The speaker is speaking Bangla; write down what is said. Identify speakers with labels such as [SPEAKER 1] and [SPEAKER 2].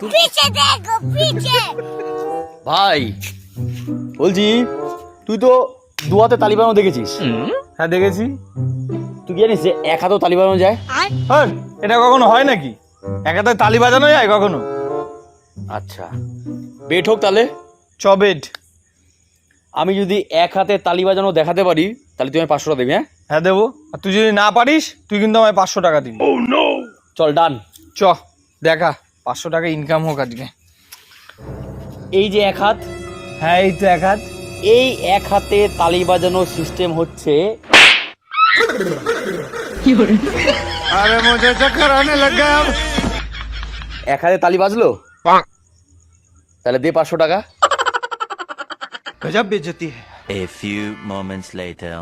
[SPEAKER 1] पीछे देखो पीछे।
[SPEAKER 2] ভাই বলছি তুই তো দু হাতে তালি বানানো দেখেছিস?
[SPEAKER 3] হ্যাঁ দেখেছি।
[SPEAKER 2] তুই কি জানিস যে এক হাতেও তালি বানানো যায়?
[SPEAKER 3] হ্যাঁ, এটা কখনো হয় নাকি? একাতে তালি বাজানো যায় কখনো?
[SPEAKER 2] আচ্ছা বেট হোক তাহলে।
[SPEAKER 3] চবেট।
[SPEAKER 2] আমি যদি এক হাতে তালি বাজানো দেখাতে পারি তাহলে তুই আমি 500 টাকা দেবি। হ্যাঁ
[SPEAKER 3] হ্যাঁ দেবো। আর তুই যদি না পারিস তুই কিন্তু আমায় 500 টাকা দিবি।
[SPEAKER 2] চল ডান।
[SPEAKER 3] চ দেখা 500 টাকা ইনকাম হোক আজকে।
[SPEAKER 2] এই যে এক হাত,
[SPEAKER 3] হ্যাঁ এই তো এক হাত।
[SPEAKER 2] এই এক হাতে তালি বাজানোর সিস্টেম হচ্ছে
[SPEAKER 3] আরে মুঝে চক্কর আনে লগ গয়া।
[SPEAKER 2] এক হাতে তালি বাজলো তাহলে দে 500 টাকা।
[SPEAKER 3] গজব বেইজ্জতি है।
[SPEAKER 4] A few moments later.